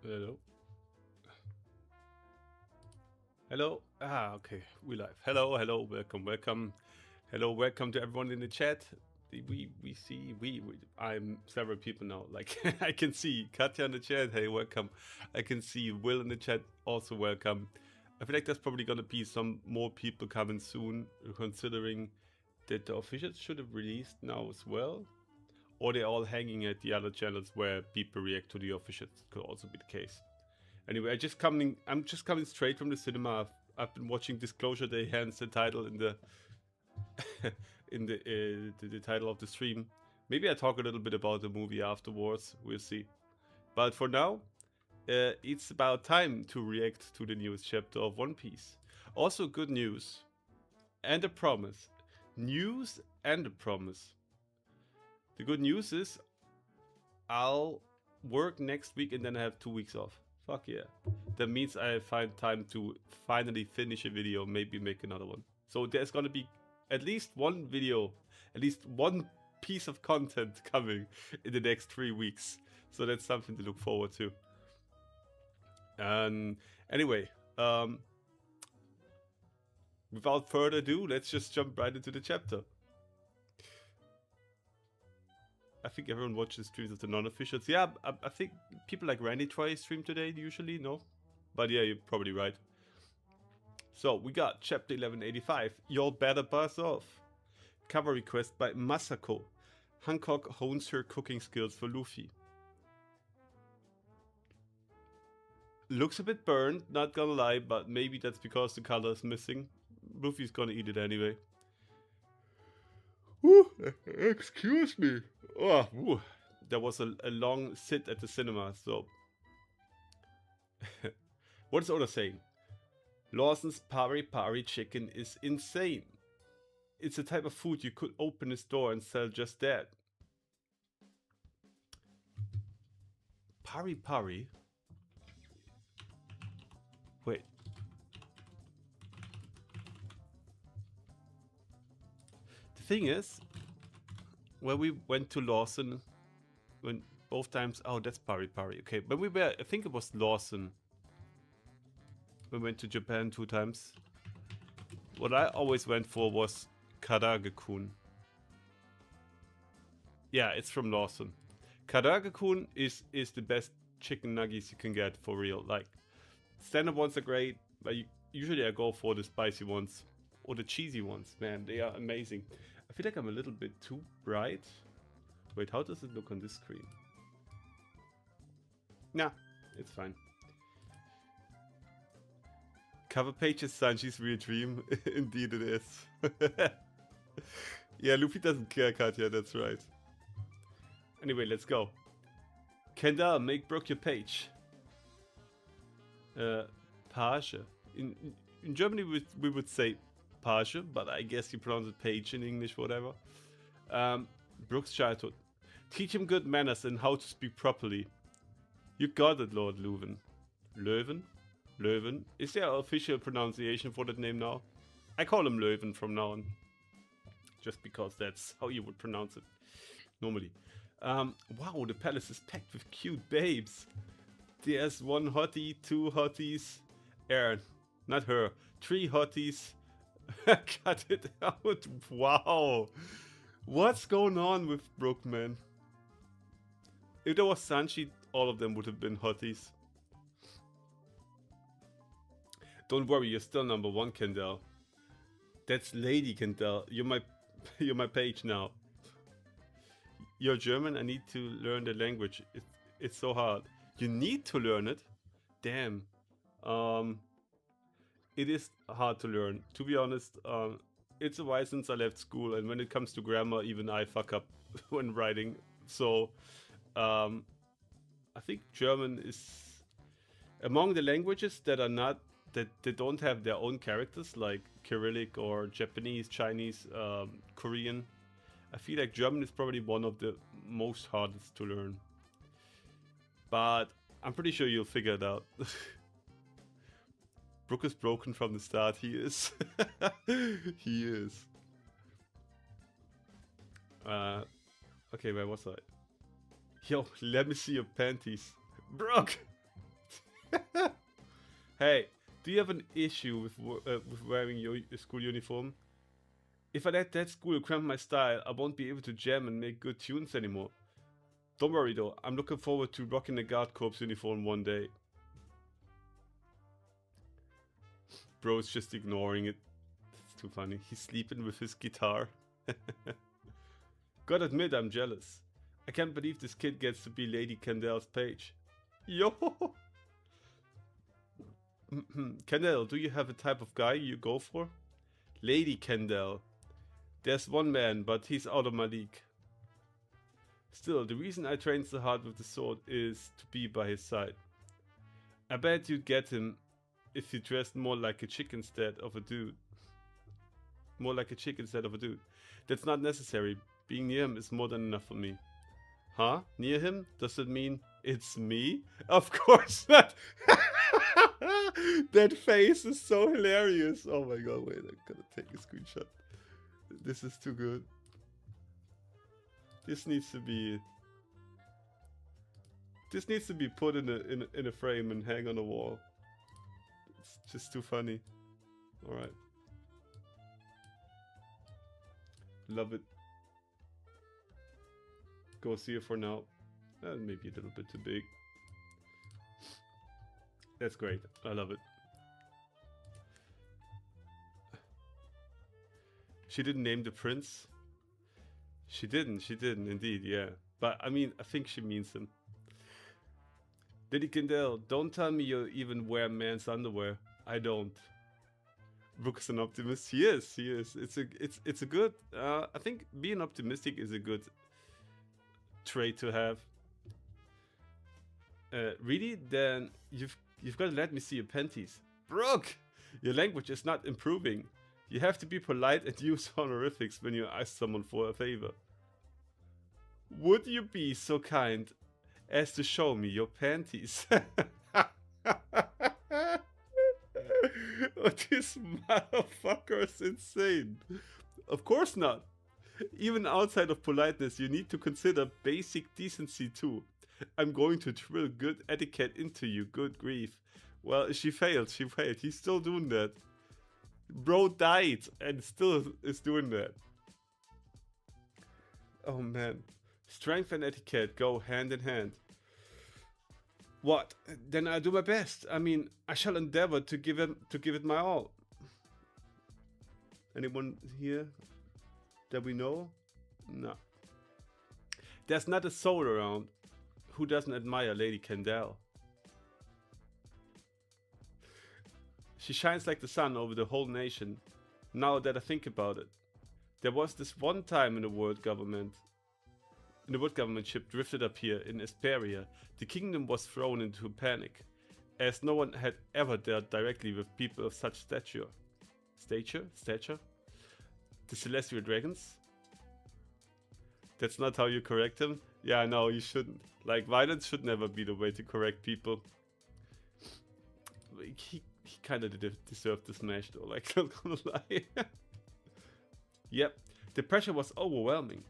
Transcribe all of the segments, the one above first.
Hello. Hello. Okay. We live. Hello. Welcome. Hello. Welcome to everyone in the chat. We see I'm several people now. Like I can see Katya in the chat. Hey, welcome. I can see Will in the chat. Also welcome. I feel like there's probably gonna be some more people coming soon, considering that the officials should have released now as well, or they're all hanging at the other channels where people react to the officials. Could also be the case. Anyway, I'm just coming straight from the cinema. I've been watching Disclosure Day, hence the title in the in the title of the stream. Maybe I talk a little bit about the movie afterwards. We'll see. But for now, it's about time to react to the newest chapter of One Piece. Also, good news and a promise. News and a promise. The good news is I'll work next week and then I have 2 weeks off. Fuck yeah. That means I find time to finally finish a video, maybe make another one. So there's gonna be at least one video, at least one piece of content coming in the next 3 weeks. So that's something to look forward to. Anyway, without further ado, let's just jump right into the chapter. I think everyone watches streams of the non-officials. Yeah, I think people like Randy try stream today usually, no? But yeah, you're probably right. So we got chapter 1185. You'll better buzz off. Cover request by Masako. Hancock hones her cooking skills for Luffy. Looks a bit burned, not gonna lie, but maybe that's because the color is missing. Luffy's gonna eat it anyway. Ooh, excuse me. Oh, ooh. There was a long sit at the cinema, so... What is Oda saying? Lawson's Pari Pari chicken is insane. It's a type of food you could open a store and sell just that. Pari Pari? Wait. The thing is, when we went to Lawson, when both times... Oh, that's Pari Pari. Okay, when we were... I think it was Lawson. We went to Japan 2 times. What I always went for was Karage-kun. Yeah, it's from Lawson. Karage-kun is the best chicken nuggets you can get, for real. Like, standard ones are great, but usually I go for the spicy ones. Or the cheesy ones, man. They are amazing. I feel like I'm a little bit too bright. Wait, how does it look on this screen? Nah, it's fine. Cover page is Sanji's real dream. Indeed it is. Yeah, Luffy doesn't care, Katya, that's right. Anyway, let's go. Kendall, make Brook your page. Page. In Germany we would say Page, but I guess you pronounce it page in English, whatever. Brook's childhood. Teach him good manners and how to speak properly. You got it, Lord Leuven. Leuven? Leuven. Is there an official pronunciation for that name now? I call him Leuven from now on. Just because that's how you would pronounce it normally. Wow, the palace is packed with cute babes. There's 1 hottie, 2 hotties. Not her. 3 hotties. Cut it out. Wow. What's going on with Brook, man? If there was Sanji, all of them would have been hotties. Don't worry, you're still number 1, Kendall. That's Lady Kendall. You're my page now. You're German. I need to learn the language. It's so hard. You need to learn it. Damn. It is hard to learn. To be honest, it's a while since I left school, and when it comes to grammar, even I fuck up when writing. So, I think German is among the languages that are not that they don't have their own characters, like Cyrillic or Japanese, Chinese, Korean. I feel like German is probably one of the most hardest to learn. But I'm pretty sure you'll figure it out. Brook is broken from the start. He is. He is. Okay, where was I? Yo, let me see your panties. Brook! Hey, do you have an issue with wearing your school uniform? If I let that school cramp my style, I won't be able to jam and make good tunes anymore. Don't worry though, I'm looking forward to rocking the Guard Corps uniform one day. Bro's just ignoring it. It's too funny. He's sleeping with his guitar. Gotta admit, I'm jealous. I can't believe this kid gets to be Lady Kendall's page. Yo! Kendall, do you have a type of guy you go for? Lady Kendall. There's one man, but he's out of my league. Still, the reason I train so hard with the sword is to be by his side. I bet you'd get him if you dressed more like a chick instead of a dude. More like a chick instead of a dude. That's not necessary. Being near him is more than enough for me. Huh? Near him? Does it mean it's me? Of course not! That face is so hilarious. Oh my god, wait, I'm gonna take a screenshot. This is too good. This needs to be put in a frame and hang on a wall. It's just too funny. Alright. Love it. Go see it for now. Maybe a little bit too big. That's great. I love it. She didn't name the prince. She didn't indeed, yeah. But I mean, I think she means him. Lady Kendall, don't tell me you even wear men's underwear. I don't. Rook is an optimist. He is. It's a good. I think being optimistic is a good trait to have. Really? Then you've got to let me see your panties. Brooke, your language is not improving. You have to be polite and use honorifics when you ask someone for a favor. Would you be so kind as to show me your panties? Oh, this motherfucker is insane. Of course not. Even outside of politeness, you need to consider basic decency too. I'm going to drill good etiquette into you, good grief. Well, she failed. He's still doing that. Bro died and still is doing that. Oh man. Strength and etiquette go hand in hand. What? Then I do my best. I mean, I shall endeavor to give it my all. Anyone here that we know? No. There's not a soul around who doesn't admire Lady Kendall. She shines like the sun over the whole nation. Now that I think about it, there was this one time in the world government ship drifted up here in Esperia. The kingdom was thrown into a panic, as no one had ever dealt directly with people of such stature. Stature? The celestial dragons? That's not how you correct him? Yeah, no, you shouldn't. Like, violence should never be the way to correct people. He kind of deserved the smash though, like, not gonna lie. Yep, the pressure was overwhelming.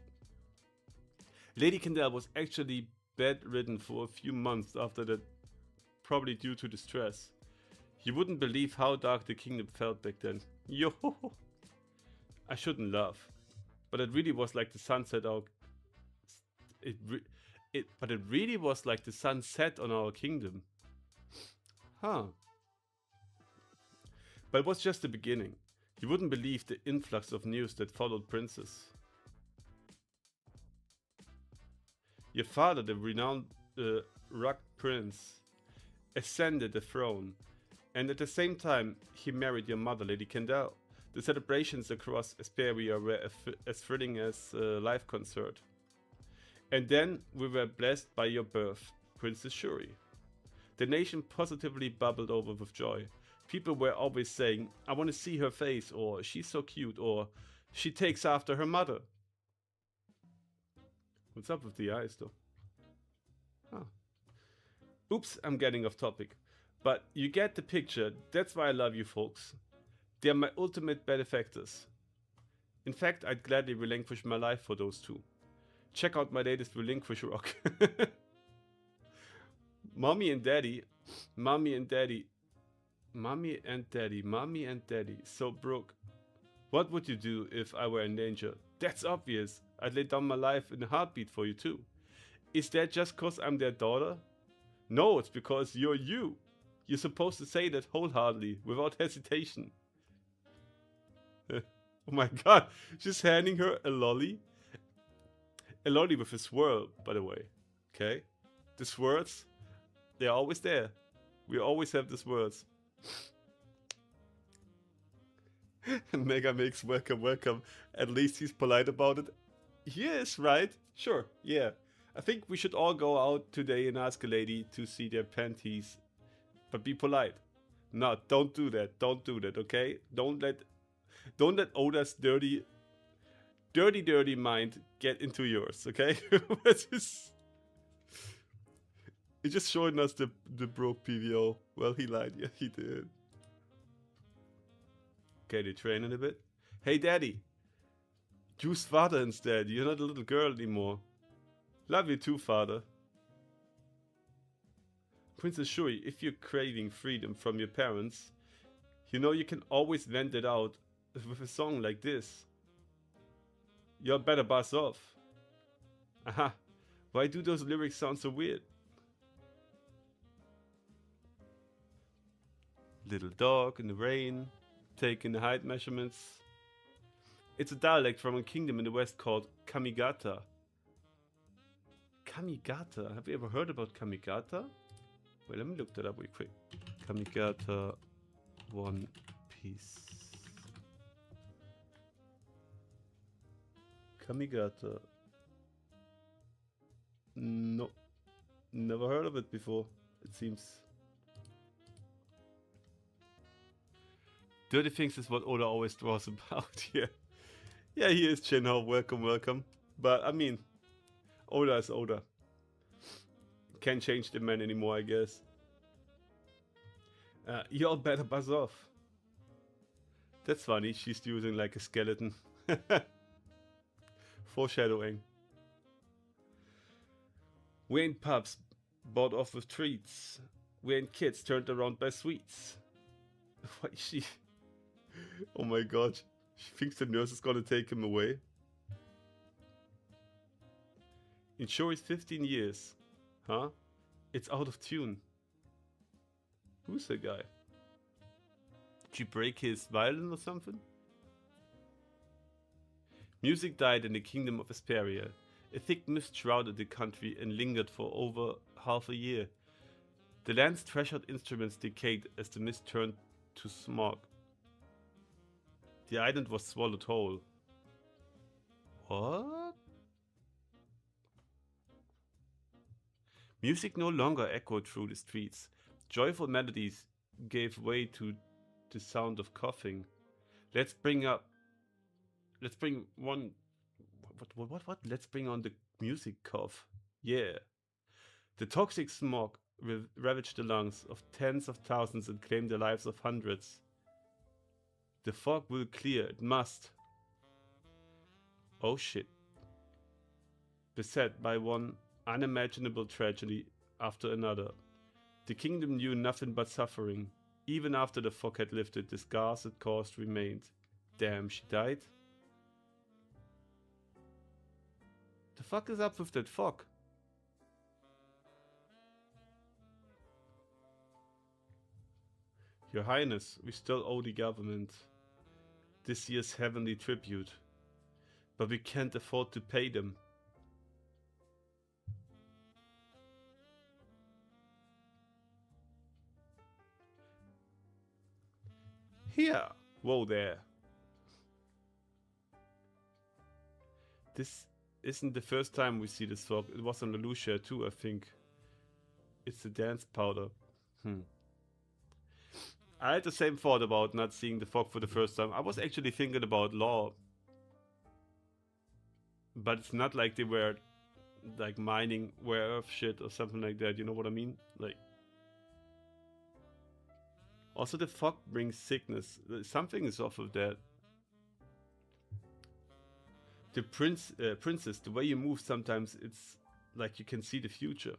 Lady Kendall was actually bedridden for a few months after that, probably due to the stress. You wouldn't believe how dark the kingdom felt back then. Yo! I shouldn't laugh, but it really was like the sunset but it really was like the sun set on our kingdom. Huh. But it was just the beginning. You wouldn't believe the influx of news that followed Princess. Your father, the renowned Rug Prince, ascended the throne, and at the same time he married your mother, Lady Kendall. The celebrations across Esperia were as thrilling as a live concert. And then we were blessed by your birth, Princess Shuri. The nation positively bubbled over with joy. People were always saying, I want to see her face, or she's so cute, or she takes after her mother. What's up with the eyes though? Huh. Oops, I'm getting off topic. But you get the picture. That's why I love you folks. They're my ultimate benefactors. In fact, I'd gladly relinquish my life for those two. Check out my latest Relinquish rock. Mommy and Daddy Mommy and daddy. So Brooke, what would you do if I were in danger? That's obvious. I'd lay down my life in a heartbeat for you too. Is that just cause I'm their daughter? No, it's because you're you. You're supposed to say that wholeheartedly, without hesitation. Oh my god, she's handing her a lolly. A lolly with a swirl, by the way. Okay? The swirls, they're always there. We always have the swirls. Mega Mix, welcome. At least he's polite about it. He is, right? Sure, yeah. I think we should all go out today and ask a lady to see their panties. But be polite. No, don't do that. Don't do that, okay? Don't let Oda's dirty mind get into yours, okay? It's just showing us the broke PVO. Well, he lied. Yeah, he did. Okay, they training a bit. Hey, daddy. Choose father instead. You're not a little girl anymore. Love you too, father. Princess Shui, if you're craving freedom from your parents, you know you can always vent it out with a song like this. You better buzz off. Aha. Why do those lyrics sound so weird? Little dog in the rain, taking the height measurements. It's a dialect from a kingdom in the west called Kamigata. Kamigata? Have you ever heard about Kamigata? Wait, let me look that up real quick. Kamigata One Piece. Kamigata. No. Never heard of it before, it seems. Dirty Things is what Oda always draws about here. Yeah, he is Shinho. Welcome. But, I mean, Oda is Oda. Can't change the man anymore, I guess. Y'all better buzz off. That's funny. She's using like a skeleton. Foreshadowing. We ain't pups bought off with treats. We ain't kids turned around by sweets. Why is she... Oh my god. She thinks the nurse is gonna take him away. In Shorei's 15 years. Huh? It's out of tune. Who's the guy? Did you break his violin or something? Music died in the kingdom of Asperia. A thick mist shrouded the country and lingered for over half a year. The land's treasured instruments decayed as the mist turned to smog. The island was swallowed whole. What? Music no longer echoed through the streets. Joyful melodies gave way to the sound of coughing. Let's bring on the music cough. Yeah. The toxic smog ravaged the lungs of tens of thousands and claimed the lives of hundreds. The fog will clear, it must. Oh shit. Beset by one unimaginable tragedy after another. The kingdom knew nothing but suffering. Even after the fog had lifted, the scars it caused remained. Damn, she died? The fuck is up with that fog? Your Highness, we still owe the government this year's heavenly tribute, but we can't afford to pay them. Here! Whoa there. This isn't the first time we see this fog. It was on the Lucia too, I think. It's the dance powder. I had the same thought about not seeing the fog for the first time. I was actually thinking about Law. But it's not like they were like mining rare earth shit or something like that, you know what I mean? Like, also the fog brings sickness. Something is off of that. The princess, the way you move sometimes, it's like you can see the future.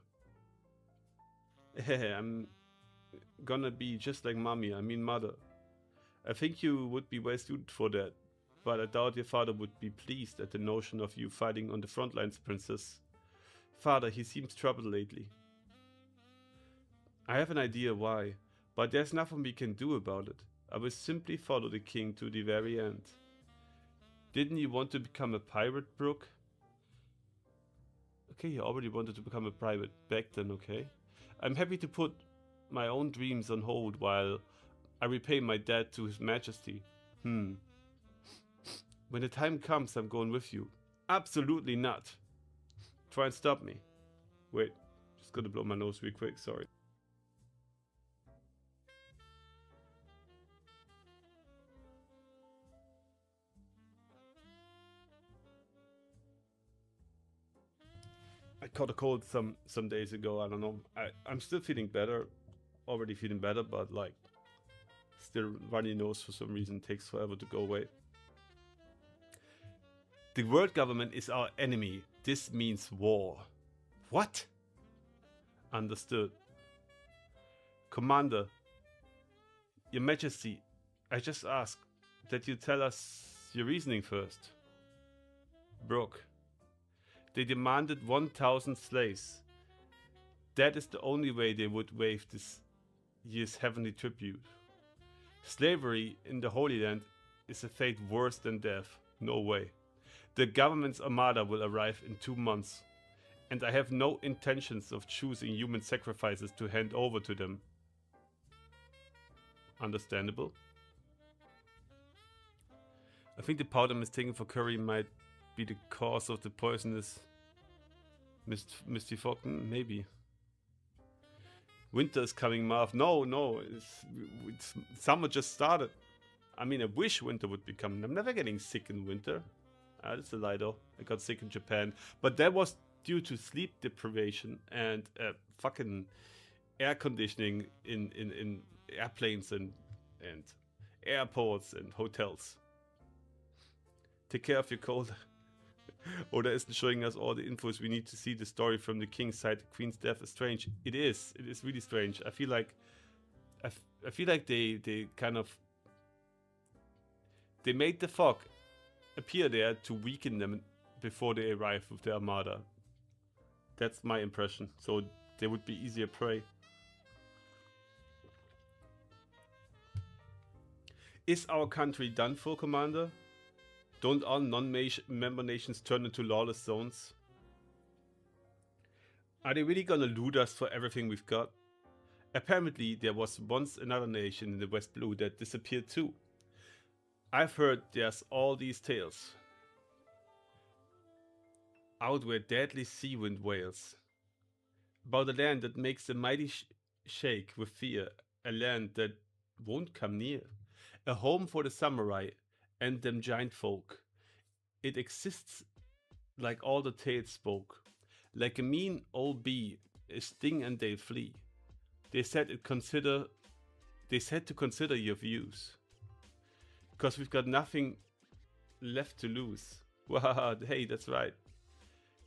gonna be just like mommy, I mean mother. I think you would be well suited for that, but I doubt your father would be pleased at the notion of you fighting on the front lines, princess. Father, he seems troubled lately. I have an idea why, but there's nothing we can do about it. I will simply follow the king to the very end. Didn't you want to become a pirate, Brooke? Okay, you already wanted to become a pirate back then, okay. I'm happy to put my own dreams on hold while I repay my debt to His Majesty. When the time comes, I'm going with you. Absolutely not. Try and stop me. Wait, just gonna blow my nose real quick, sorry. I caught a cold some days ago, I don't know. I'm still feeling better, already feeling better, but like, still runny nose for some reason, takes forever to go away. The world government is our enemy. This means war. What? Understood. Commander, Your Majesty, I just ask that you tell us your reasoning first. Brooke, they demanded 1,000 slaves. That is the only way they would waive this year's heavenly tribute. Slavery in the Holy Land is a fate worse than death. No way. The government's armada will arrive in 2 months, and I have no intentions of choosing human sacrifices to hand over to them. Understandable. I think the powder mistaken for curry might be the cause of the poisonous Misty Falcon, maybe. Winter is coming, Marv. No, it's summer just started. I mean, I wish winter would be coming. I'm never getting sick in winter. That's a lie though. I got sick in Japan, but that was due to sleep deprivation and fucking air conditioning in airplanes and airports and hotels. Take care of your cold. Oda isn't showing us all the infos we need to see the story from the king's side. The queen's death is strange. It is really strange. I feel like they kind of they made the fog appear there to weaken them before they arrive with their armada. That's my impression. So they would be easier prey. Is our country done for, Commander? Don't all non-member nations turn into lawless zones? Are they really gonna loot us for everything we've got? Apparently there was once another nation in the West Blue that disappeared too. I've heard there's all these tales out where deadly sea wind wails about a land that makes the mighty shake with fear, a land that won't come near, a home for the samurai and them giant folk. It exists like all the tales spoke, like a mean old bee, a sting and they'll flee. They said to consider your views, because we've got nothing left to lose. Wow, hey, that's right.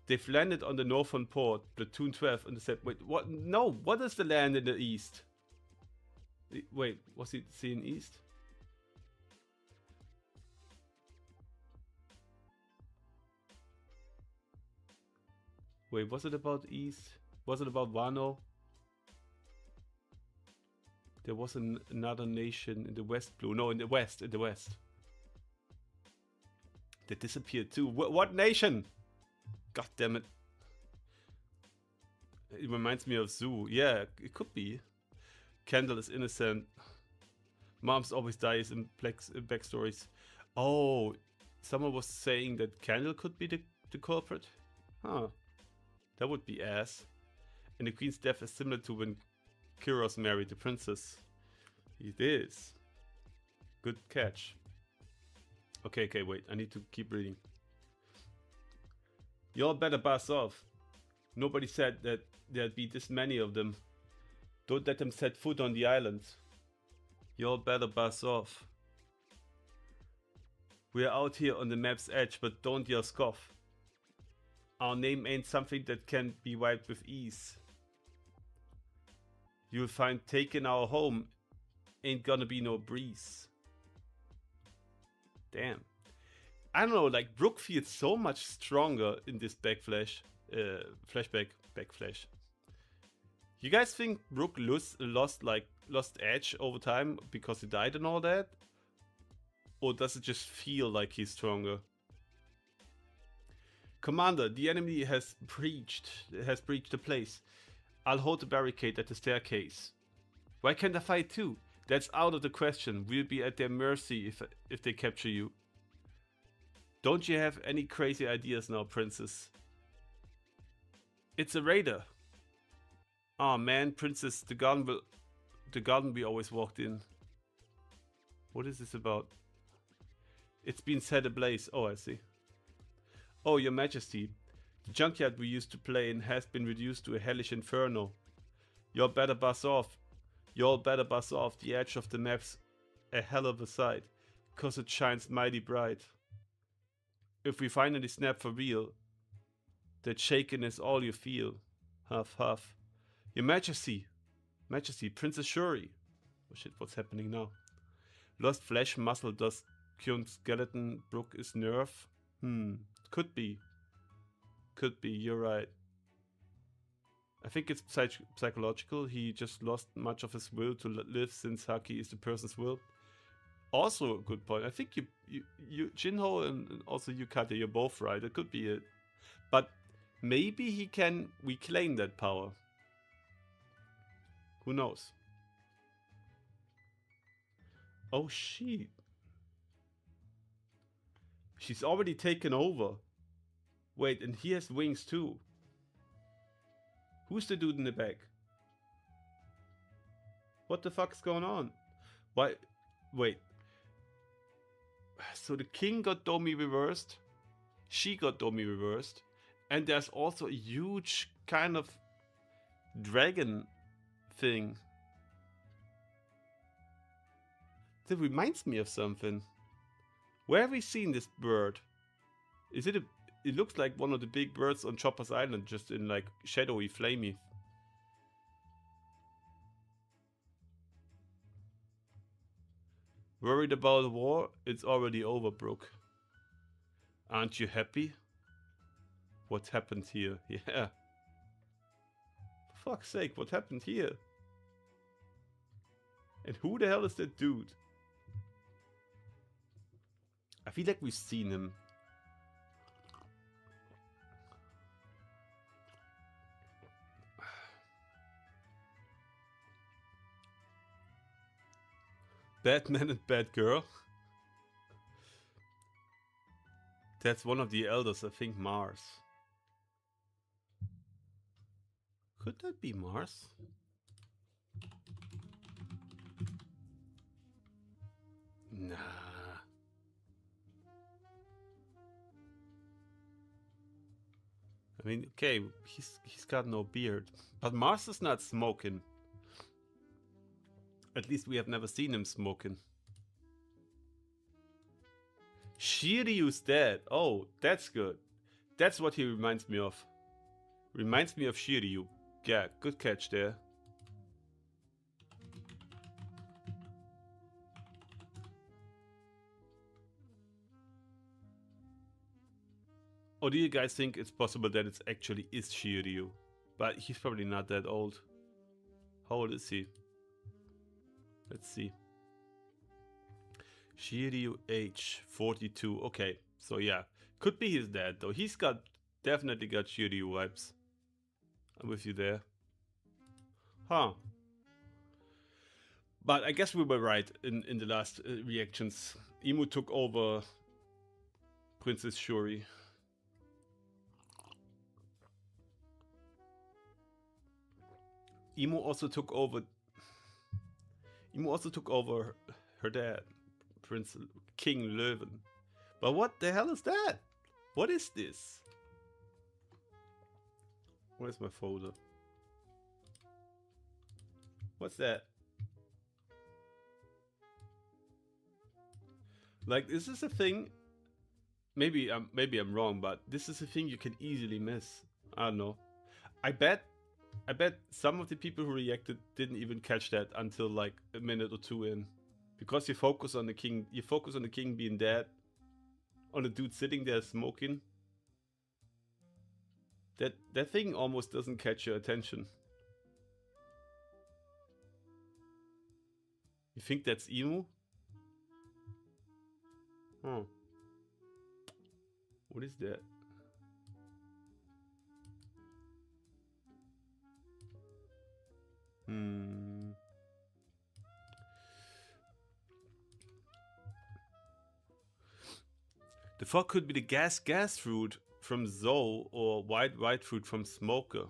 They've landed on the northern port, Platoon 12, and they said, wait, what? No, what is the land in the east? Wait, was it seeing east? Wait, was it about east? Was it about Wano? There was another nation in the West Blue. No, in the West. They disappeared too. What nation? God damn it. It reminds me of Zoo. Yeah, it could be. Kendall is innocent. Moms always dies in backstories. Oh, someone was saying that Kendall could be the culprit? Huh. That would be ass. And the queen's death is similar to when Kyros married the princess. It is. Good catch. Okay, wait. I need to keep reading. Y'all better buzz off. Nobody said that there'd be this many of them. Don't let them set foot on the island. Y'all better buzz off. We're out here on the map's edge, but don't yell scoff. Our name ain't something that can be wiped with ease. You'll find taking our home ain't gonna be no breeze. Damn. I don't know, like Brook feels so much stronger in this backflash. Backflash. You guys think Brook lost edge over time because he died and all that? Or does it just feel like he's stronger? Commander, the enemy has breached the place. I'll hold the barricade at the staircase. Why can't I fight too? That's out of the question. We'll be at their mercy if they capture you. Don't you have any crazy ideas now, princess? It's a raider. Oh man, princess, the garden we always walked in. What is this about? It's been set ablaze. Oh, I see. Oh, your majesty. The junkyard we used to play in has been reduced to a hellish inferno. You'll better buzz off. The edge of the map's a hell of a sight, 'cause it shines mighty bright. If we finally snap for real, that shaking is all you feel. Huff, huff. Your majesty. Princess Shuri. Oh shit, what's happening now? Lost flesh, muscle, does Kyun skeleton, Brook is nerve? Could be, you're right. I think it's psychological. He just lost much of his will to live since Haki is the person's will. Also a good point. I think you Jinho and also you, Katya, you're both right. It could be it. But maybe he can reclaim that power. Who knows? Oh shit. She's already taken over. Wait, and he has wings too. Who's the dude in the back? What the fuck's going on? Why? Wait. So the king got Domi reversed. She got Domi reversed. And there's also a huge kind of dragon thing. That reminds me of something. Where have we seen this bird? Is it a... It looks like one of the big birds on Chopper's Island, just in like shadowy, flamey. Worried about the war? It's already over, Brook. Aren't you happy? What happened here? Yeah. For fuck's sake, what happened here? And who the hell is that dude? I feel like we've seen him. Batman and Batgirl. That's one of the elders, I think Mars. Could that be Mars? Nah. I mean, okay, he's got no beard. But Mars is not smoking. At least we have never seen him smoking. Shiryu's dead. Oh, that's good. That's what he reminds me of. Reminds me of Shiryu. Yeah, good catch there. Or do you guys think it's possible that it actually is Shiryu? But he's probably not that old. How old is he? Let's see. Shiryu age 42. Okay, so yeah. Could be his dad though. He's definitely got Shiryu vibes. I'm with you there. Huh. But I guess we were right in the last reactions. Imu took over Princess Shuri. Imu also took over her dad, Prince King Löwen. But what the hell is that? What is this? Where's my folder? What's that? Like, is this a thing? Maybe I'm wrong, but this is a thing you can easily miss. I don't know. I bet I bet some of the people who reacted didn't even catch that until like a minute or two in. Because you focus on the king being dead, on the dude sitting there smoking. That thing almost doesn't catch your attention. You think that's Emu? Huh. What is that? The fuck could be the gas fruit from Zoe or white fruit from Smoker.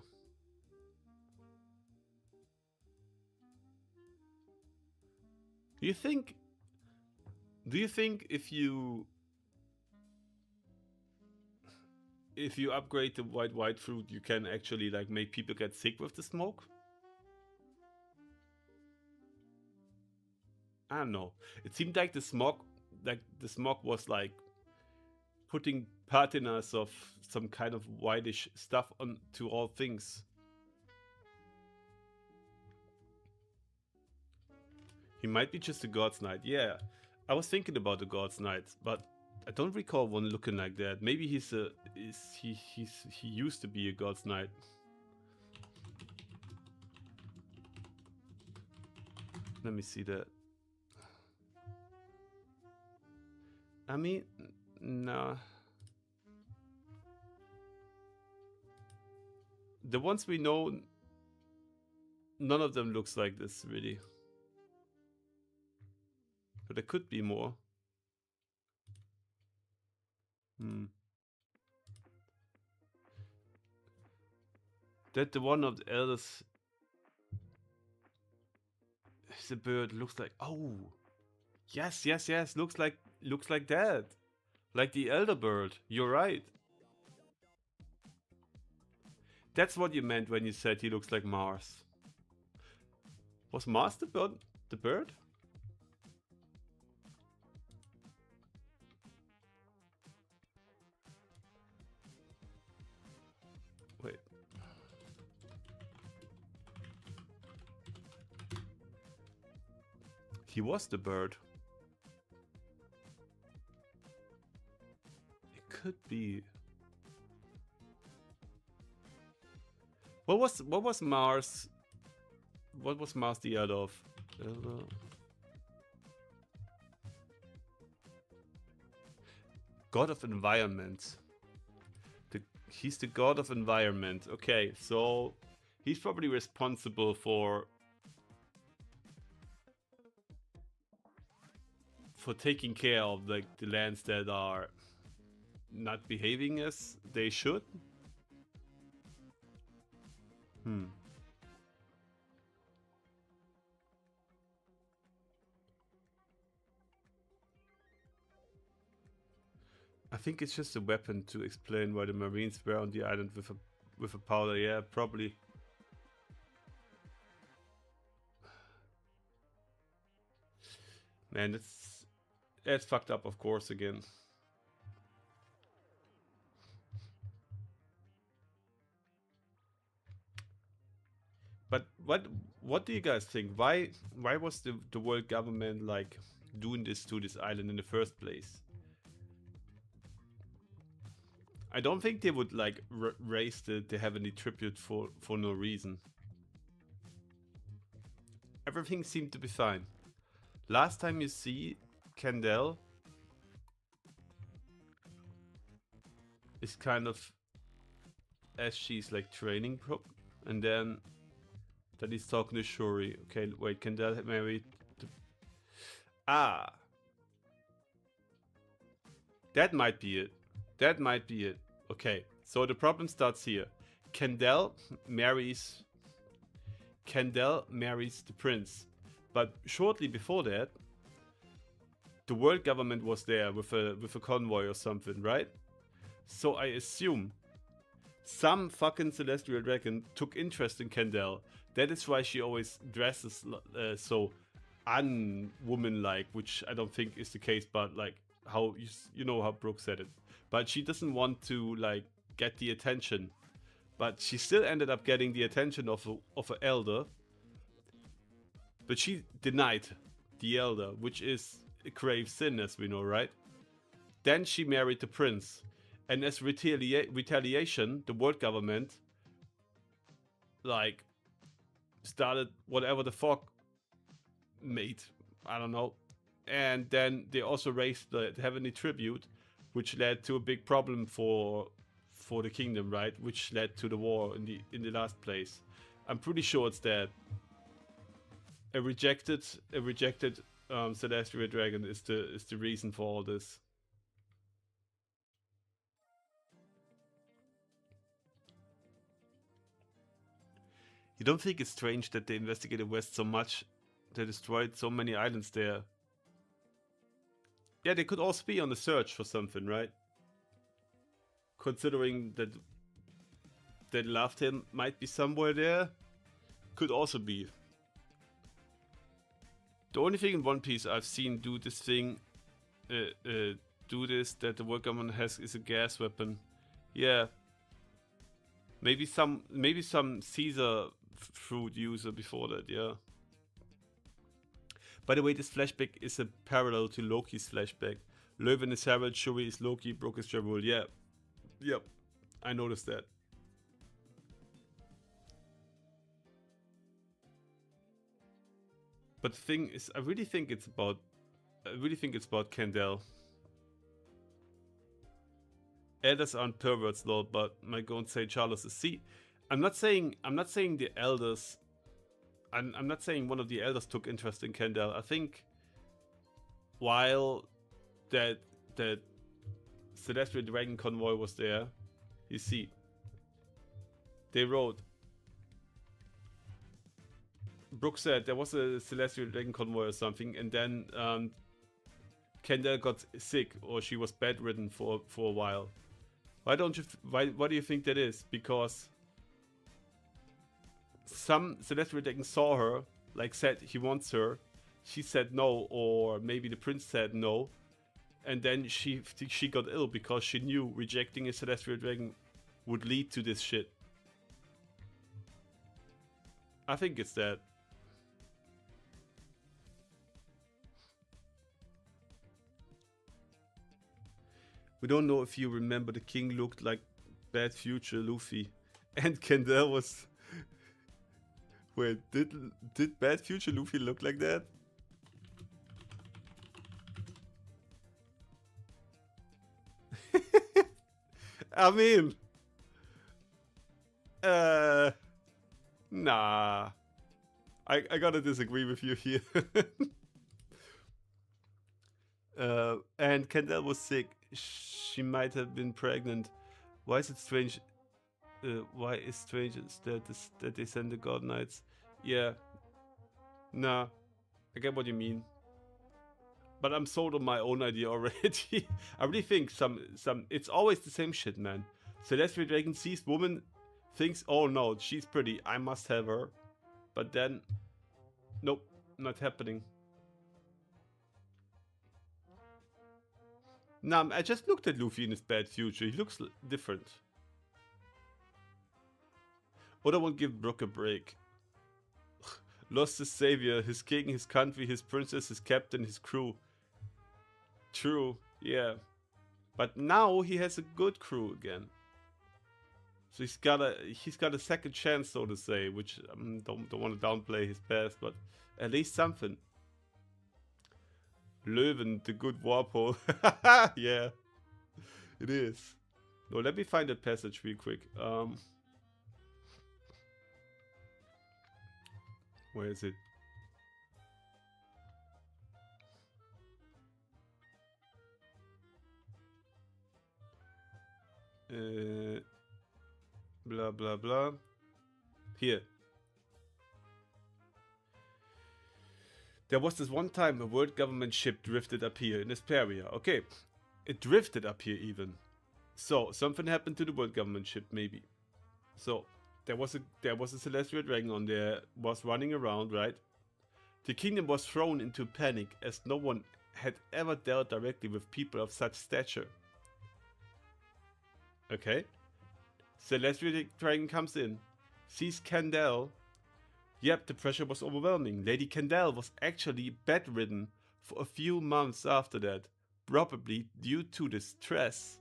Do you think if you upgrade the white fruit, you can actually like make people get sick with the smoke? I don't know. It seemed like the smog was like putting patinas of some kind of whitish stuff onto all things. He might be just a God's Knight. Yeah, I was thinking about the God's Knight, but I don't recall one looking like that. Maybe he used to be a God's Knight. Let me see that. I mean, nah. The ones we know, none of them looks like this, really. But there could be more. That the one of the elders is a bird. Looks like, oh, yes. Looks like that, like the elder bird. You're right. That's what you meant when you said he looks like Mars. Was Mars the bird? The bird? Wait. He was the bird. It could be. What was Mars? What was Mars the elder of? God of environment. He's the god of environment. Okay, so he's probably responsible for taking care of like the lands that are not behaving as they should. I think it's just a weapon to explain why the Marines were on the island with a powder. Yeah, probably. Man, it's fucked up, of course, again. But what do you guys think? Why was the world government like doing this to this island in the first place? I don't think they would like raise the heavenly tribute for no reason. Everything seemed to be fine. Last time you see Kendall is kind of as she's like training Brooke, and then that he's talking to Shuri. Okay, wait, Kendall married to... That might be it. That might be it. Okay, so the problem starts here. Kendall marries the prince. But shortly before that, the world government was there with a convoy or something, right? So I assume some fucking celestial dragon took interest in Kendall. That is why she always dresses so unwoman-like, which I don't think is the case, but like how you know how Brooke said it. But she doesn't want to like get the attention But she still ended up getting the attention of an elder. But she denied the elder, which is a grave sin, as we know, right? Then she married the prince. And as retaliation, the world government, like, started whatever the fuck made. I don't know. And then they also raised the heavenly tribute, which led to a big problem for the kingdom, right? Which led to the war in the last place. I'm pretty sure it's that. A rejected celestial dragon is the reason for all this. You don't think it's strange that they investigated West so much? They destroyed so many islands there. Yeah, they could also be on the search for something, right? Considering that they loved him, might be somewhere there. Could also be. The only thing in One Piece I've seen do this thing, do this that the world government has is a gas weapon. Yeah. Maybe some Caesar fruit user before that, yeah. By the way, this flashback is a parallel to Loki's flashback. Löwen is Harold, Shuri is Loki, Brook is Javul. Yeah. Yep. I noticed that. But the thing is, I really think it's about Kendall. Elders aren't perverts, though, but my go St. Charles is. See, I'm not saying the elders. I'm not saying one of the elders took interest in Kendall. I think while that Celestial Dragon convoy was there, you see, they wrote. Brook said there was a Celestial Dragon convoy or something, and then Kendall got sick, or she was bedridden for a while. Why don't you? Why do you think that is? Because some Celestial Dragon saw her, like said he wants her. She said no, or maybe the prince said no, and then she got ill because she knew rejecting a Celestial Dragon would lead to this shit. I think it's that. We don't know if you remember the king looked like Bad Future Luffy. And Kendall was... Wait, did Bad Future Luffy look like that? I mean... Nah. I gotta disagree with you here. And Kendall was sick. She might have been pregnant. Why is it strange? Why is strange that they send the God Knights? Yeah. Nah. I get what you mean. But I'm sold on my own idea already. I really think some it's always the same shit, man. Celestial Dragon sees woman, thinks, oh no, she's pretty, I must have her. But then, nope, not happening. Nah, I just looked at Luffy in his Bad Future. He looks different. Oda won't give Brook a break. Lost his savior, his king, his country, his princess, his captain, his crew. True, yeah. But now he has a good crew again. So he's got a second chance, so to say, which don't want to downplay his past, but at least something. Löwen, the good warpole. Yeah, it is. No, let me find that passage real quick. Where is it? Blah blah blah. Here. There was this one time a world government ship drifted up here in Esperia. Okay, it drifted up here even. So something happened to the world government ship, maybe. So there was a celestial dragon on there, was running around, right? The kingdom was thrown into panic as no one had ever dealt directly with people of such stature. Okay. Celestial Dragon comes in, sees Candel. Yep, the pressure was overwhelming. Lady Candel was actually bedridden for a few months after that, probably due to the stress.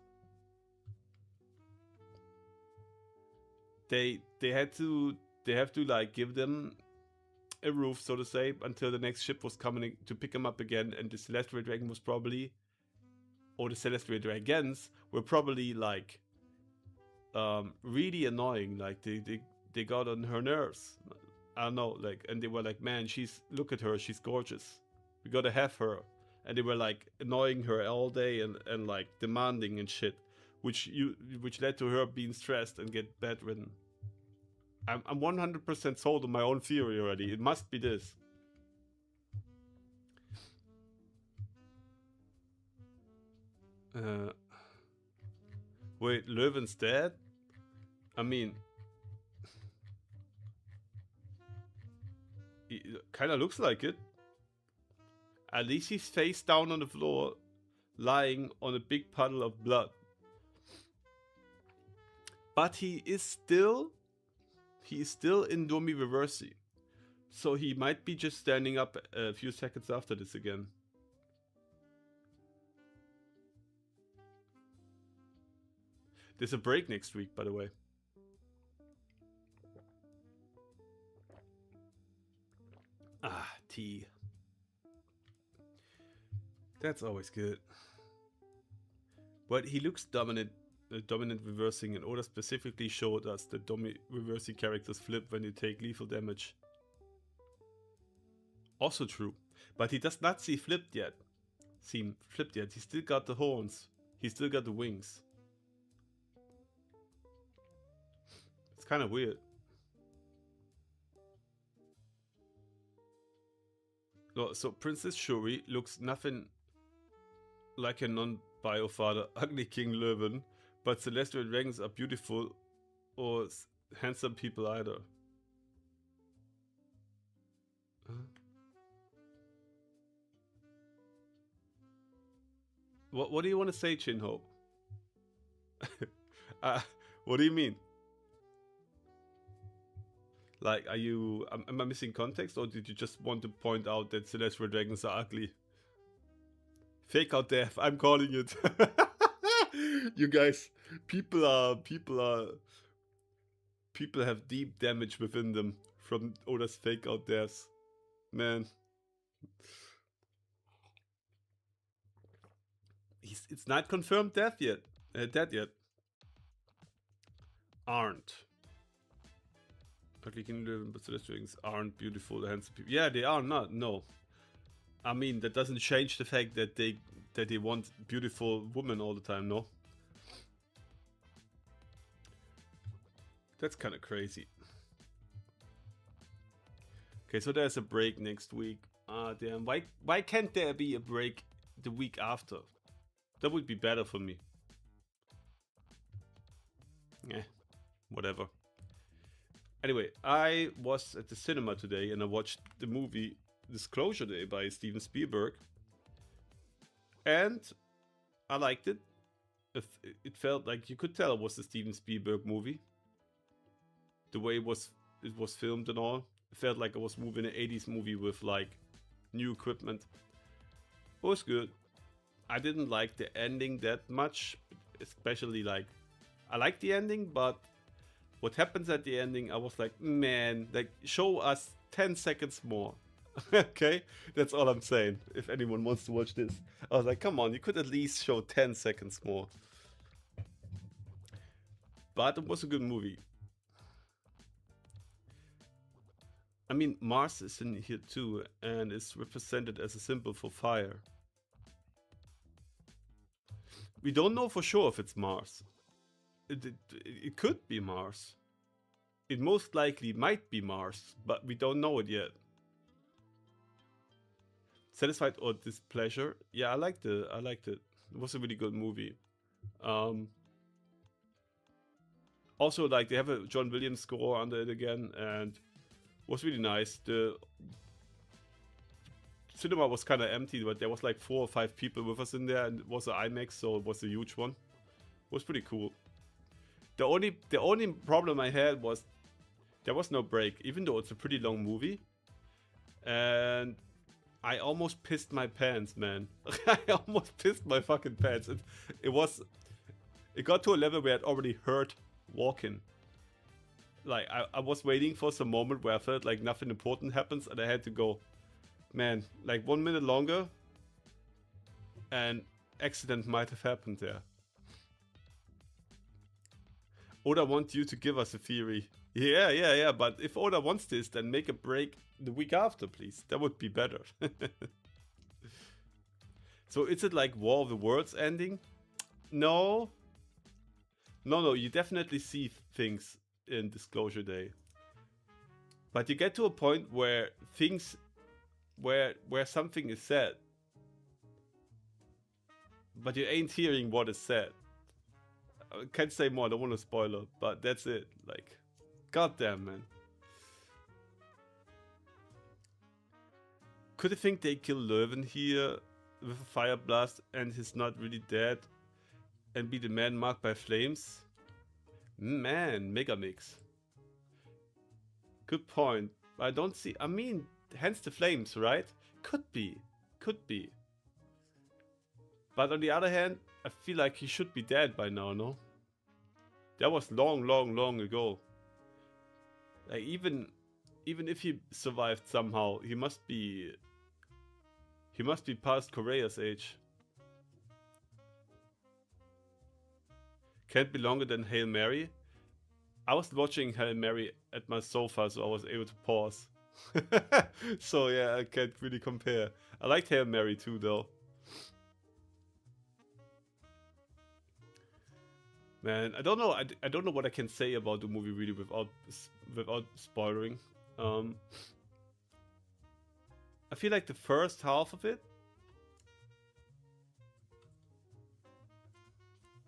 They have to like give them a roof, so to say, until the next ship was coming to pick them up again, and the Celestial Dragon was probably, or the Celestial Dragons were probably like really annoying. Like they got on her nerves. I don't know, like, and they were like, man, look at her, she's gorgeous. We gotta have her. And they were like annoying her all day and like demanding and shit, which led to her being stressed and get bedridden. I'm 100% sold on my own theory already. It must be this. Wait, Löwen's dead? I mean, it kind of looks like it. At least he's face down on the floor, lying on a big puddle of blood. But he is still in Domi Reversi. So he might be just standing up a few seconds after this again. There's a break next week, by the way. Ah, tea. That's always good. But he looks dominant reversing, and Oda specifically showed us that reversing characters flip when they take lethal damage. Also true. But he does not seem flipped yet. He still got the horns. He still got the wings. It's kind of weird. So Princess Shuri looks nothing like a non-bio father, ugly King Löwen, but Celestial Dragons are beautiful or handsome people either. What do you want to say, Chinho? What do you mean? Like, am I missing context, or did you just want to point out that Celestial Dragons are ugly? Fake out death, I'm calling it. You guys, people have deep damage within them from Oda's fake out deaths. Man. It's not confirmed dead yet. Aren't. Ugly King Löwen, but Celestial Dragons aren't beautiful, handsome people. Yeah, they are not. No. I mean, that doesn't change the fact that they want beautiful women all the time, no? That's kind of crazy. Okay, so there's a break next week. Ah, damn. Why can't there be a break the week after? That would be better for me. Eh, whatever. Anyway, I was at the cinema today and I watched the movie Disclosure Day by Steven Spielberg. And I liked it. It felt like you could tell it was a Steven Spielberg movie. The way it was filmed and all. It felt like I was moving an 80s movie with like new equipment. It was good. I didn't like the ending that much. Especially like, I like the ending, but what happens at the ending, I was like, man, like, show us 10 seconds more. Okay? That's all I'm saying. If anyone wants to watch this. I was like, come on, you could at least show 10 seconds more. But it was a good movie. I mean, Mars is in here too, and is represented as a symbol for fire. We don't know for sure if it's Mars. It could be Mars. It most likely might be Mars, but we don't know it yet. Satisfied or Displeasure? Yeah, I liked it. It was a really good movie. Also, like, they have a John Williams score under it again, and was really nice. The cinema was kind of empty, but there was like 4 or 5 people with us in there, and it was an IMAX, so it was a huge one. It was pretty cool. The only problem I had was there was no break, even though it's a pretty long movie, and I almost pissed my pants, man. I almost pissed my fucking pants. It got to a level where it already hurt walking. Like I was waiting for some moment where I felt like nothing important happens, and I had to go, man, like 1 minute longer, and accident might have happened there. Oda wants you to give us a theory. Yeah. But if Oda wants this, then make a break the week after, please. That would be better. So is it like War of the Worlds ending? No. No. You definitely see things in Disclosure Day. But you get to a point where things, where something is said, but you ain't hearing what is said. I can't say more, I don't want to spoil it, but that's it. Like, goddamn, man. Could you think they kill Löwen here with a fire blast and he's not really dead and be the man marked by flames? Man, Megamix. Good point. I don't see, I mean, hence the flames, right? Could be. But on the other hand, I feel like he should be dead by now, no? That was long ago. Like even if he survived somehow, he must be past Correa's age. Can't be longer than Hail Mary. I was watching Hail Mary at my sofa, so I was able to pause. So yeah, I can't really compare. I liked Hail Mary too, though. Man, I don't know. I don't know what I can say about the movie really without spoiling. I feel like the first half of it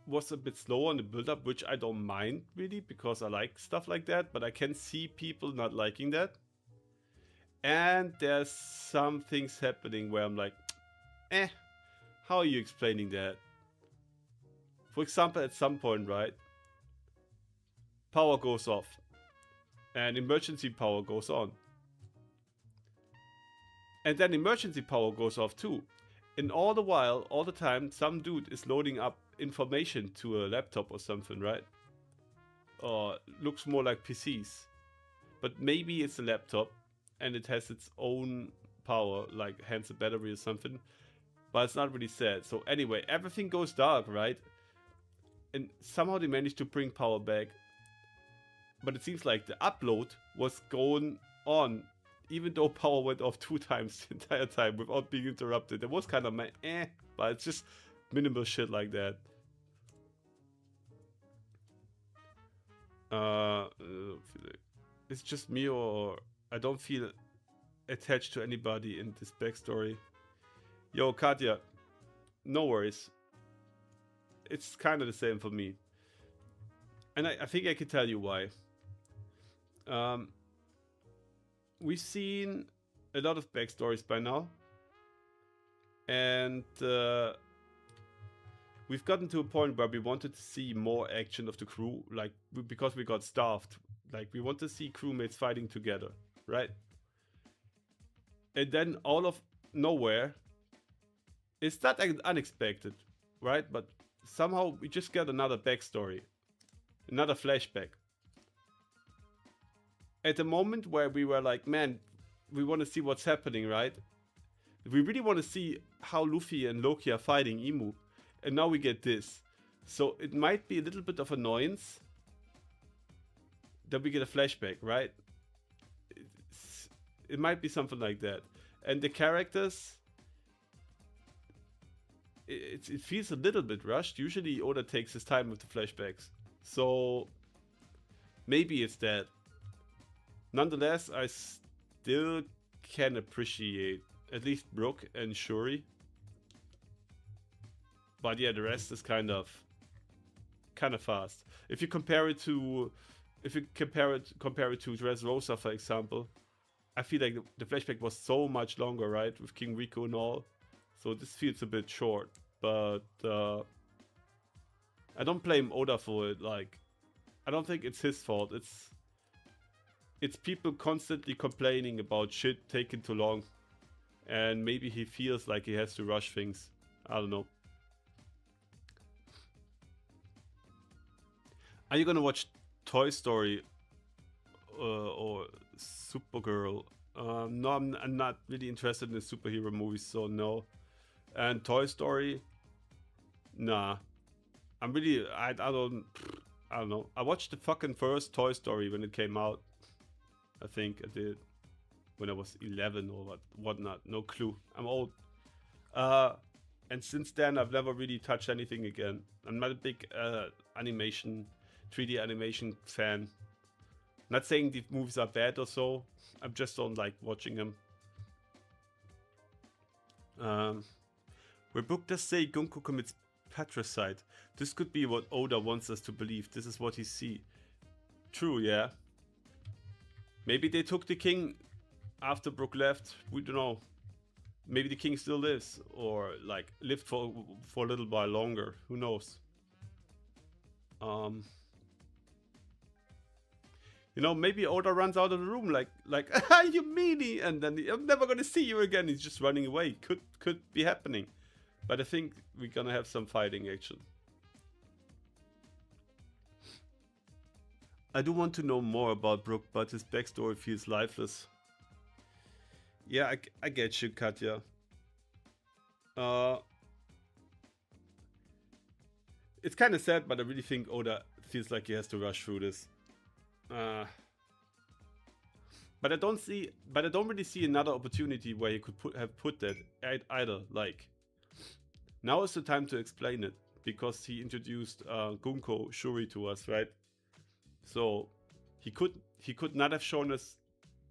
was a bit slower on the build-up, which I don't mind really because I like stuff like that. But I can see people not liking that, and there's some things happening where I'm like, how are you explaining that? For example, at some point, right, power goes off and emergency power goes on. And then emergency power goes off too. And all the while, all the time, some dude is loading up information to a laptop or something, right? Or looks more like PCs. But maybe it's a laptop and it has its own power, like hence a battery or something. But it's not really said. So anyway, everything goes dark, right? And somehow they managed to bring power back. But it seems like the upload was going on even though power went off 2 times the entire time without being interrupted. It was kind of but it's just minimal shit like that. It's just me, or I don't feel attached to anybody in this backstory. Yo, Katya, no worries. It's kind of the same for me. And I think I can tell you why. We've seen a lot of backstories by now. And we've gotten to a point where we wanted to see more action of the crew, like because we got starved. Like we want to see crewmates fighting together, right? And then all of nowhere, it's not unexpected, right? But somehow we just get another backstory, another flashback. At the moment where we were like, man, we want to see what's happening, right? We really want to see how Luffy and Loki are fighting Imu. And now we get this. So it might be a little bit of annoyance that we get a flashback, right? It might be something like that. And the characters, it feels a little bit rushed. Usually Oda takes his time with the flashbacks. So maybe it's that. Nonetheless, I still can appreciate at least Brook and Shuri. But yeah, the rest is kind of fast. If you compare it to compare it to Dressrosa, for example, I feel like the flashback was so much longer, right, with King Rico and all. So this feels a bit short, but I don't blame Oda for it. Like, I don't think it's his fault. It's people constantly complaining about shit taking too long, and maybe he feels like he has to rush things. I don't know. Are you gonna watch Toy Story or Supergirl? No, I'm not really interested in the superhero movies, so no. And Toy Story, nah. I don't know. I watched the fucking first Toy Story when it came out. I think I did when I was 11 or whatnot. No clue. I'm old. And since then I've never really touched anything again. I'm not a big animation, 3D animation fan. Not saying the movies are bad or so. I just don't like watching them. Where book does say Gunko commits patricide. This could be what Oda wants us to believe. This is what he see. True, yeah. Maybe they took the king after Brook left. We don't know. Maybe the king still lives, or like lived for a little while longer. Who knows? You know, maybe Oda runs out of the room like you meanie, and then I'm never gonna see you again. He's just running away. Could be happening, but I think we're gonna have some fighting action. I do want to know more about Brook, but his backstory feels lifeless. Yeah, I get you, Katya. It's kind of sad, but I really think Oda feels like he has to rush through this. But I don't really see another opportunity where he could have put that either. Like, now is the time to explain it, because he introduced Gunko Shuri to us, right? So he could not have shown us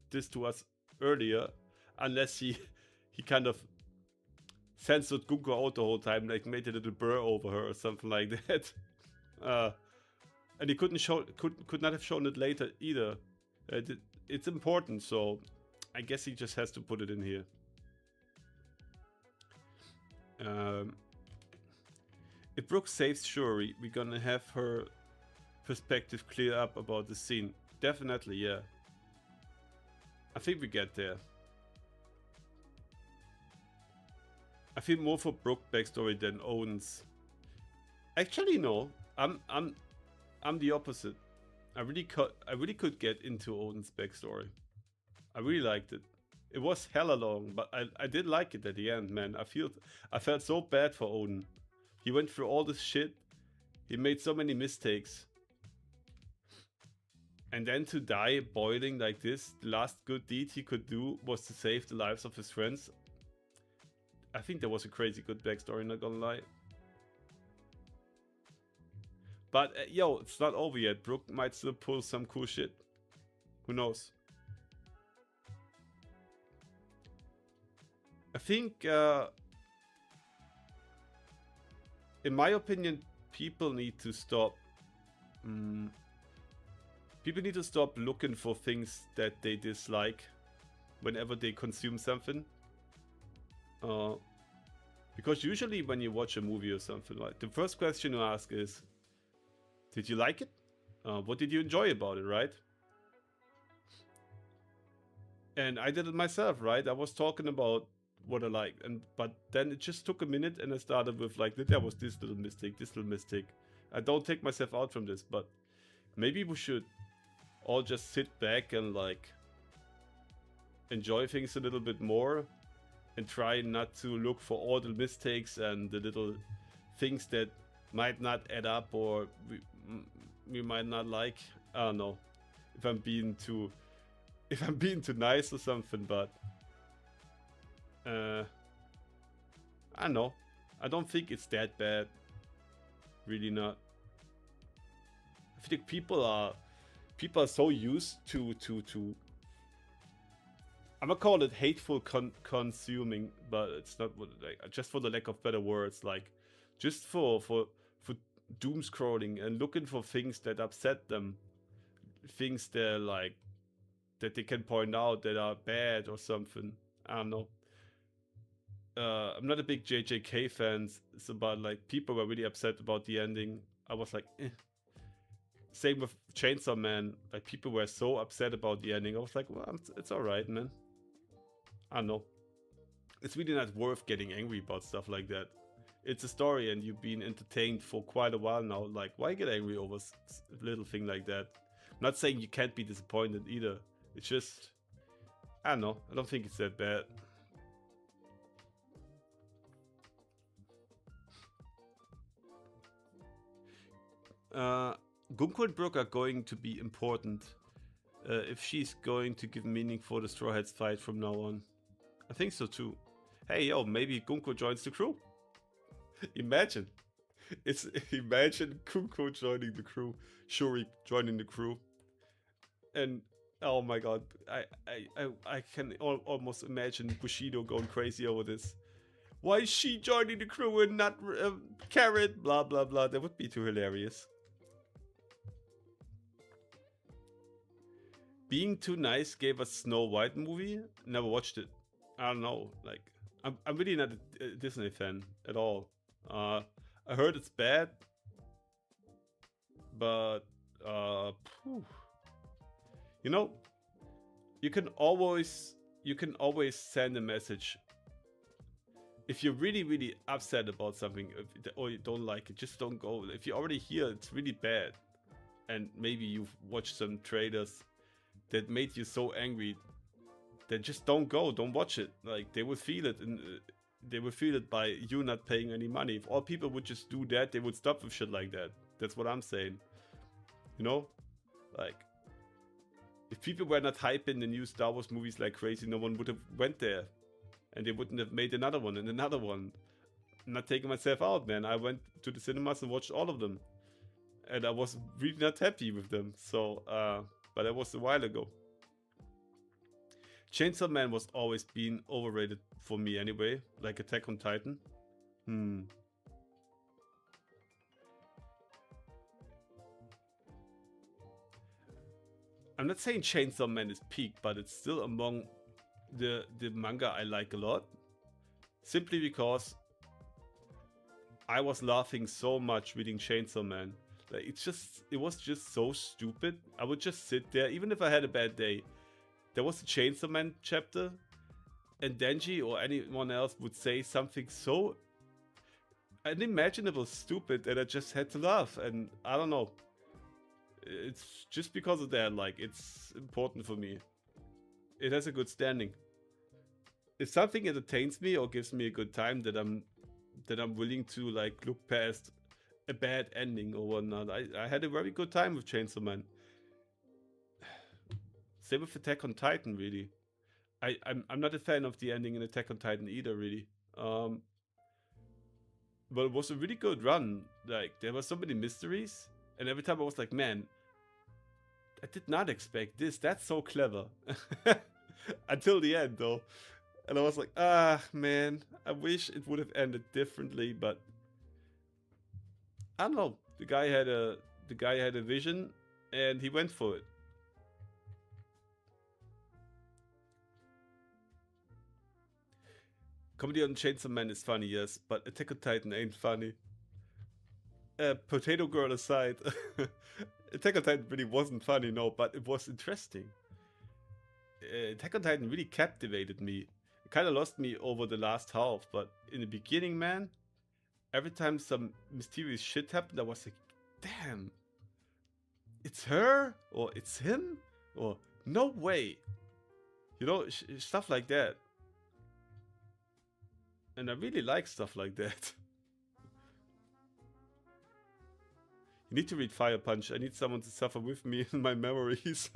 this to us earlier, unless he kind of censored Gunko out the whole time, like made a little blur over her or something like that. And he could not have shown it later either. It's important, so I guess he just has to put it in here. If Brook saves Shuri, we're gonna have her perspective clear up about the scene. Definitely, yeah. I think we get there. I feel more for Brook backstory than Owen's. Actually, no. I'm the opposite. I really could get into Owen's backstory. I really liked it. It was hella long, but I did like it at the end, man. I felt so bad for Owen. He went through all this shit. He made so many mistakes. And then to die boiling like this, the last good deed he could do was to save the lives of his friends. I think that was a crazy good backstory, not gonna lie. But yo, it's not over yet. Brook might still pull some cool shit. Who knows? I think, in my opinion, people need to stop. People need to stop looking for things that they dislike whenever they consume something. Because usually when you watch a movie or something, like, the first question you ask is, did you like it? What did you enjoy about it, right? And I did it myself, right? I was talking about what I liked, but then it just took a minute, and I started with like, there was this little mistake. I don't take myself out from this, but maybe we should all just sit back and like enjoy things a little bit more, and try not to look for all the mistakes and the little things that might not add up, or we might not like. I don't know if I'm being too nice or something, but I don't know. I don't think it's that bad. Really not. I think people are so used to I'm gonna call it hateful consuming, but it's not what, like, just for the lack of better words, like just for doom scrolling and looking for things that upset them, things that like that they can point out that are bad or something. I don't know. I'm not a big JJK fan, so, but like people were really upset about the ending. I was like, eh. Same with Chainsaw Man. Like, people were so upset about the ending. I was like, well, it's alright, man. I don't know. It's really not worth getting angry about stuff like that. It's a story and you've been entertained for quite a while now. Like, why get angry over a little thing like that? I'm not saying you can't be disappointed either. It's just, I don't know. I don't think it's that bad. Gunko and Brooke are going to be important if she's going to give meaning for the Straw Hats fight from now on. I think so too. Hey, yo, maybe Gunko joins the crew. Imagine. Imagine Gunko joining the crew, Shuri joining the crew. And oh my god, I can almost imagine Bushido going crazy over this. Why is she joining the crew and not Carrot? Blah blah blah. That would be too hilarious. Being Too Nice gave us Snow White movie. Never watched it. I don't know. Like, I'm really not a Disney fan at all. I heard it's bad, but you know, you can always send a message. If you're really upset about something or you don't like it, just don't go. If you already hear it's really bad, and maybe you've watched some trailers that made you so angry, then just don't go. Don't watch it. Like, they will feel it, and they will feel it by you not paying any money. If all people would just do that, they would stop with shit like that. That's what I'm saying. You know, like, if people were not hyping the new Star Wars movies like crazy, no one would have went there, and they wouldn't have made another one and another one. I'm not taking myself out, man. I went to the cinemas and watched all of them, and I was really not happy with them. So, but that was a while ago. Chainsaw Man was always been overrated for me anyway, like Attack on Titan. I'm not saying Chainsaw Man is peak, but it's still among the manga I like a lot. Simply because I was laughing so much reading Chainsaw Man. Like, it was just so stupid. I would just sit there, even if I had a bad day. There was a Chainsaw Man chapter, and Denji or anyone else would say something so unimaginable stupid that I just had to laugh. And I don't know. It's just because of that, like, it's important for me. It has a good standing. If something entertains me or gives me a good time, that I'm willing to, like, look past a bad ending or whatnot. I had a very good time with Chainsaw Man. Same with Attack on Titan, really. I'm not a fan of the ending in Attack on Titan either, really. But it was a really good run. Like, there were so many mysteries, and every time I was like, man, I did not expect this. That's so clever. Until the end, though. And I was like, ah, man, I wish it would have ended differently, but I don't know. The guy had a vision, and he went for it. Comedy on Chainsaw Man is funny, yes, but Attack on Titan ain't funny. Potato Girl aside, Attack on Titan really wasn't funny, no, but it was interesting. Attack on Titan really captivated me. It kind of lost me over the last half, but in the beginning, man, every time some mysterious shit happened, I was like, damn, it's her? Or it's him? Or no way. You know, stuff like that. And I really like stuff like that. You need to read Fire Punch. I need someone to suffer with me in my memories.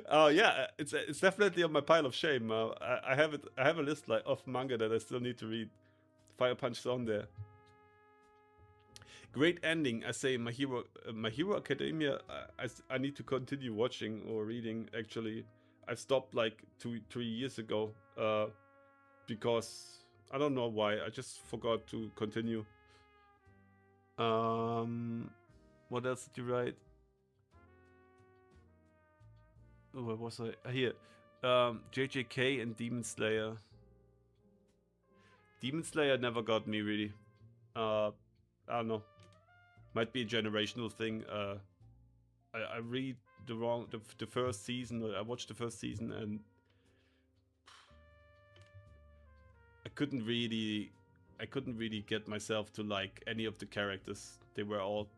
Oh yeah, it's definitely on my pile of shame. I have it. I have a list like of manga that I still need to read. Fire Punch is on there. Great ending. I say My Hero Academia. I need to continue watching or reading. Actually, I stopped like 2-3 years ago. Because I don't know why. I just forgot to continue. What else did you write? Oh, where was I? Here. JJK and Demon Slayer. Demon Slayer never got me really. I don't know. Might be a generational thing. I read the first season. I watched the first season, and I couldn't really get myself to like any of the characters. They were all,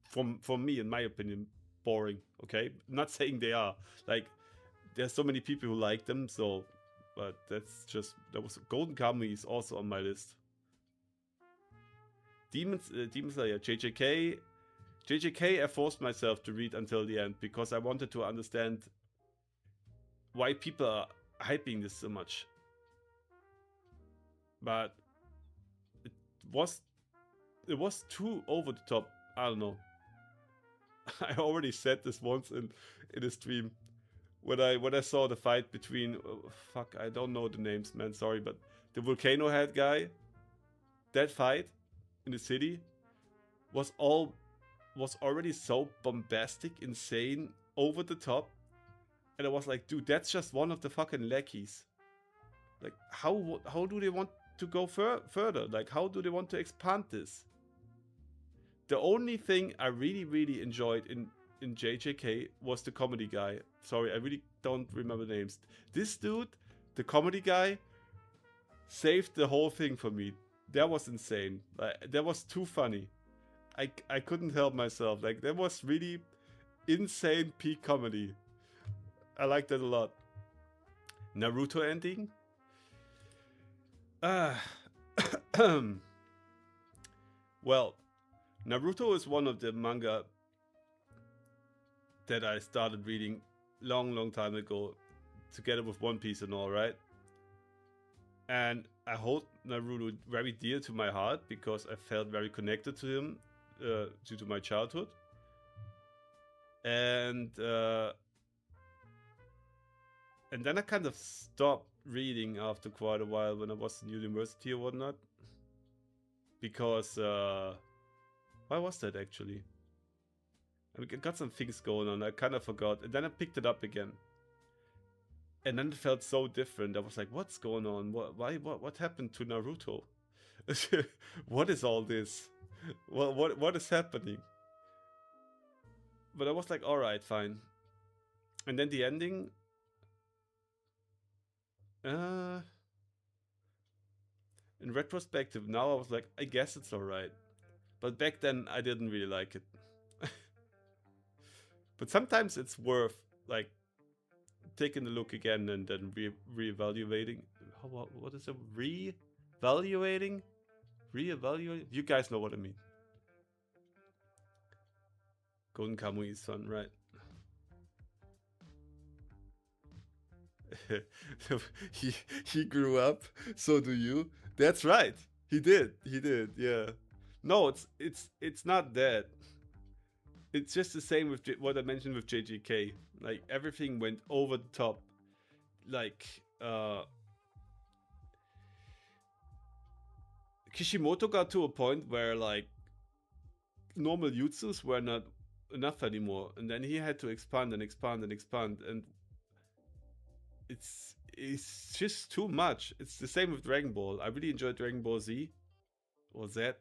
from me, in my opinion, boring. Okay, I'm not saying they are. Like, there's so many people who like them, so, but that's just, that was Golden Kamuy is also on my list. Demon Slayer, JJK. JJK, I forced myself to read until the end because I wanted to understand why people are hyping this so much. But it was too over the top. I don't know. I already said this once in a stream when I saw the fight between fuck, I don't know the names, man, sorry, but the Volcano Head guy. That fight in the city was already so bombastic, insane, over the top, and I was like, dude, that's just one of the fucking lackeys. Like, how do they want to go further? Like, how do they want to expand this? The only thing I really enjoyed in JJK was the comedy guy. Sorry, I really don't remember names. This dude, the comedy guy, saved the whole thing for me. That was insane. Like, that was too funny. I couldn't help myself. Like, that was really insane peak comedy. I liked that a lot. Naruto ending? Well, Naruto is one of the manga that I started reading long time ago, together with One Piece and all, right? And I hold Naruto very dear to my heart because I felt very connected to him due to my childhood. And then I kind of stopped reading after quite a while when I was in university or whatnot. Because, why was that actually? I got some things going on, I kind of forgot. And then I picked it up again. And then it felt so different. I was like, what's going on? What happened to Naruto? What is all this? What is happening? But I was like, alright, fine. And then the ending... in retrospective, now I was like, I guess it's alright. But back then, I didn't really like it. But sometimes it's worth, like, taking a look again and then re-evaluating. What is it? Re-evaluating? Re-evaluating? You guys know what I mean. Golden Kamui's son, right? he grew up, so do you. That's right. He did, yeah. No, it's not that. It's just the same with what I mentioned with JJK. Like, everything went over the top. Like, Kishimoto got to a point where, like, normal jutsus were not enough anymore, and then he had to expand and expand and expand, and it's just too much. It's the same with Dragon Ball. I really enjoyed Dragon Ball Z or Z,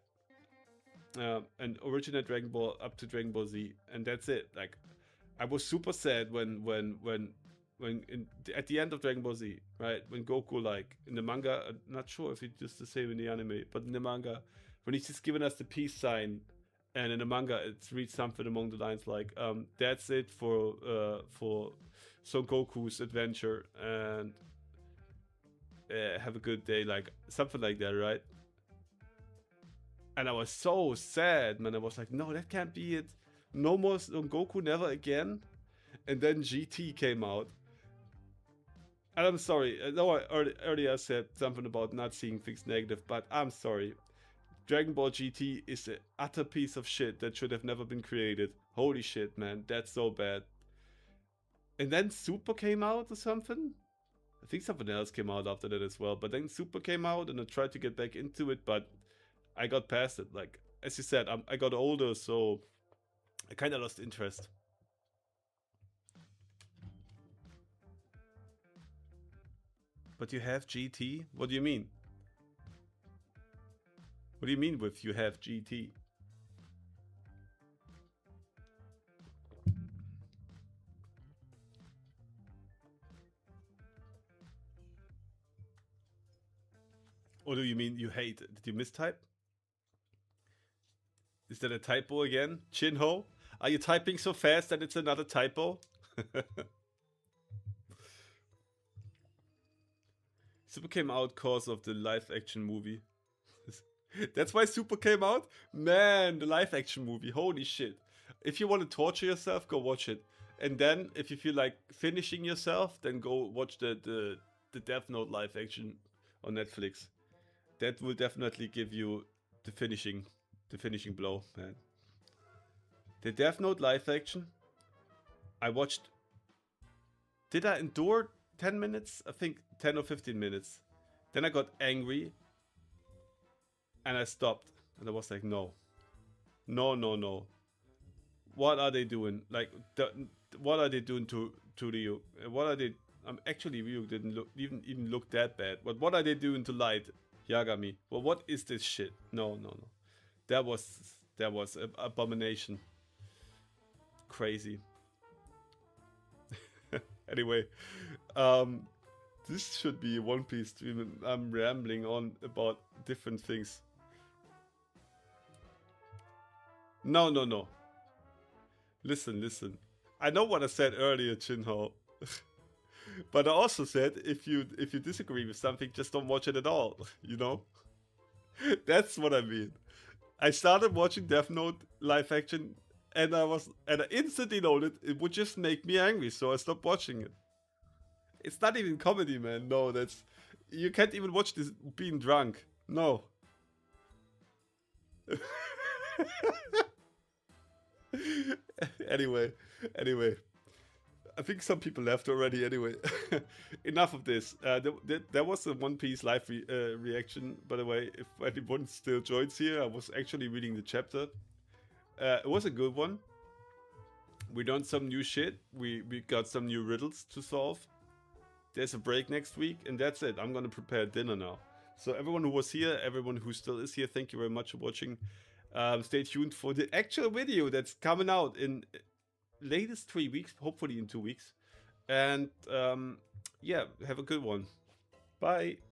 and original Dragon Ball up to Dragon Ball Z, and that's it. Like, I was super sad when at the end of Dragon Ball Z, right, when Goku, like, in the manga, I'm not sure if he just the same in the anime, but in the manga, when he's just given us the peace sign, and in the manga it reads something along the lines like, that's it for Son Goku's adventure, and have a good day, like something like that, right? And I was so sad, man. I was like, no, that can't be it. No more Son Goku, never again. And then GT came out. And I'm sorry, I know I earlier said something about not seeing things negative, but I'm sorry. Dragon Ball GT is an utter piece of shit that should have never been created. Holy shit, man, that's so bad. And then Super came out or something? I think something else came out after that as well. But then Super came out and I tried to get back into it, but I got past it. Like, as you said, I got older, so I kind of lost interest. But you have GT? What do you mean? What do you mean with you have GT? What do you mean you hate? Did you mistype? Is that a typo again? Chinho? Are you typing so fast that it's another typo? Super came out cause of the live action movie. That's why Super came out? Man, the live action movie. Holy shit. If you want to torture yourself, go watch it. And then if you feel like finishing yourself, then go watch the Death Note live action on Netflix. That will definitely give you the finishing blow, man. The Death Note live action, I watched. Did I endure 10 minutes? I think 10 or 15 minutes. Then I got angry and I stopped. And I was like, no. No. What are they doing? Like, what are they doing to Ryu? What are they? Actually, Ryu didn't even look that bad. But what are they doing to Light Yagami? Well, what is this shit? No. That was an abomination. Crazy. Anyway, this should be a One Piece stream. I'm rambling on about different things. No. Listen. I know what I said earlier, Chinho. But I also said if you disagree with something, just don't watch it at all. You know? That's what I mean. I started watching Death Note live action and I instantly noted it would just make me angry, so I stopped watching it. It's not even comedy, man. No, you can't even watch this being drunk. No. Anyway, I think some people left already. Anyway, enough of this. There was a One Piece live reaction, by the way. If anyone still joins here, I was actually reading the chapter. It was a good one. We learned some new shit. We got some new riddles to solve. There's a break next week, and that's it. I'm gonna prepare dinner now. So everyone who was here, everyone who still is here, thank you very much for watching. Stay tuned for the actual video that's coming out in latest 3 weeks, hopefully in 2 weeks. And yeah, have a good one. Bye.